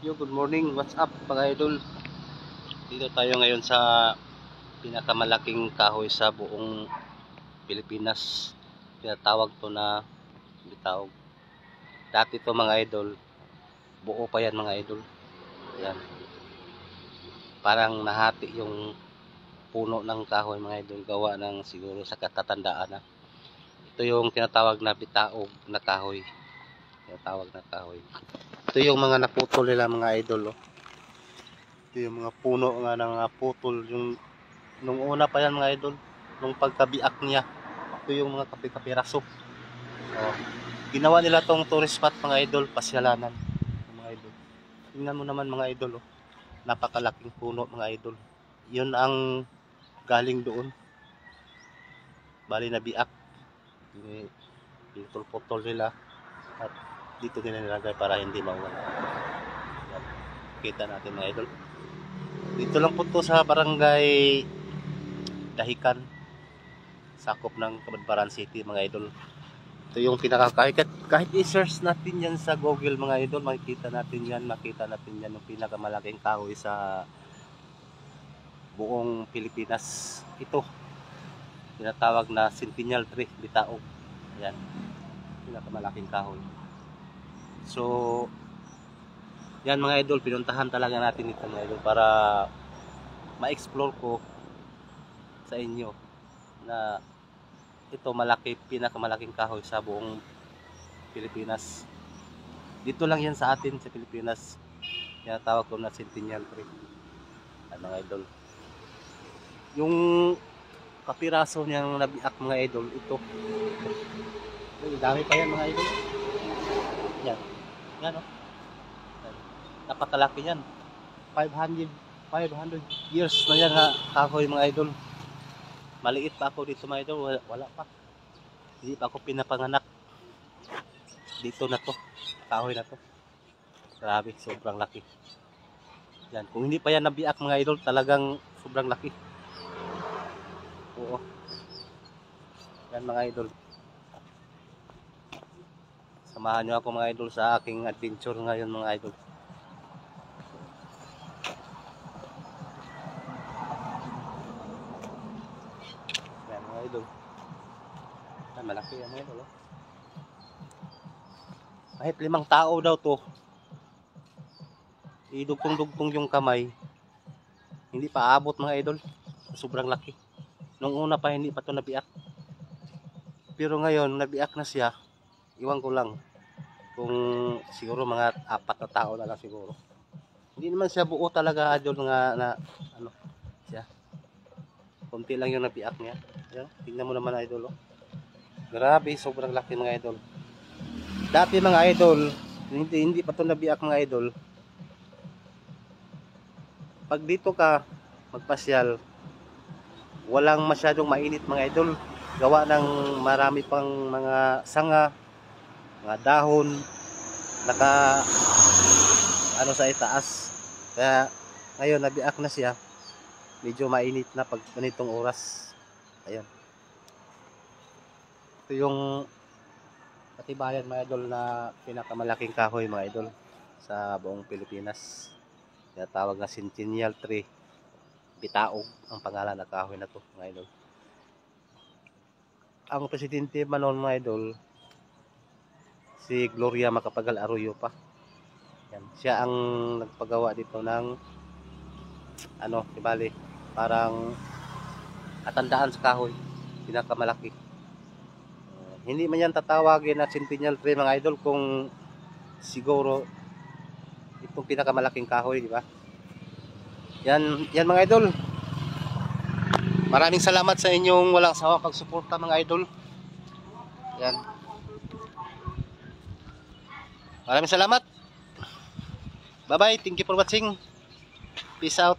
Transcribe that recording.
Yo, good morning. What's up, mga idol? Dito tayo ngayon sa pinakamalaking kahoy sa buong Pilipinas. Tinatawag to na bitaog. Dati to, mga idol, buo pa yan, mga idol. Yan. Parang nahati yung puno ng kahoy, mga idol, gawa ng siguro sa katatandaan na. Ito yung tinatawag na bitaog na kahoy. Tinatawag na kahoy. Ito yung mga naputol nila, mga idol, oh. Ito yung mga puno nga ng putol yung nung una pa yan, mga idol, nung pagkabiak niya. Ito yung mga kapiraso. Oh. Ginawa nila tong tourist spot, mga idol, pasyalanan, mga idol. Tingnan mo naman, mga idol, oh. Napakalaking puno, mga idol. Yun ang galing doon. Bali na biak. Pinutol-putol nila at dito nila nilagay para hindi mawala. Kita natin, mga idol. Dito lang po to sa barangay Dahican, sakop ng Kabadbaran City, mga idol. Ito yung kahit i-search natin yan sa Google, mga idol, makita natin yan yung pinakamalaking kahoy sa buong Pilipinas. Ito tinatawag na Centennial Tree, bitaog. Yan, pinakamalaking kahoy. So yan, mga idol, pinuntahan talaga natin ito, mga idol, para ma-explore ko sa inyo na ito pinakamalaking kahoy sa buong Pilipinas. Dito lang yan sa atin sa Pilipinas. Tinatawag ko na Centennial Tree. Mga idol, yung kapiraso niyang nabiak, mga idol, ito. Dami pa yan, mga idol. Yan. Yan, oh. Napakalaki yan. 500 years na yan nga kahoy, mga idol. Maliit pa ako dito, mga idol. Wala pa. Hindi pa ako pinapanganak. Dito na to. Kahoy na to. Grabe, sobrang laki. Yan. Kung hindi pa yan nabiak, mga idol, talagang sobrang laki. Oo. Yan, mga idol. Samahan nyo ako, mga idol, sa aking adventure ngayon, mga idol. Yan, mga idol. Ay, malaki yan, mga idol, oh. Kahit 5 tao daw to, idugtong-dugtong yung kamay, hindi pa aabot, mga idol. Sobrang laki. Nung una pa, hindi pa to nabiak. Pero ngayon, nabiak na siya. Iwan ko lang kung siguro mga 4 na tao na lang siguro. Hindi naman siya buo talaga, idol, nga na ano siya. Konti lang yung nabiak niya. Ayan, tingnan mo naman, idol, oh. Grabe, sobrang laki, mga idol. Dati, mga idol, hindi pa to nabiak, mga idol. Pag dito ka magpasyal, walang masyadong mainit, mga idol. Gawa ng marami pang mga sanga, mga dahon naka ano sa itaas. Kaya ngayon nabiak na siya, medyo mainit na pag ganitong oras. Ayan, ito yung katibayan, mga idol, na pinakamalaking kahoy, mga idol, sa buong Pilipinas. Tinatawag na Centennial Tree, bitaog ang pangalan ng kahoy na to, mga idol. Ang presidente man noon, mga idol, si Gloria Macapagal Arroyo pa. Yan. Siya ang nagpagawa dito ng ano, ibali, parang katandaan sa kahoy, pinakamalaki. Hindi man yan tatawagin na Centennial Tree, mga idol, kung siguro itong pinakamalaking kahoy, di ba? Yan, yan, mga idol. Maraming salamat sa inyong walang sawang pagsuporta, mga idol. Yan. Maraming salamat. Bye-bye. Thank you for watching. Peace out.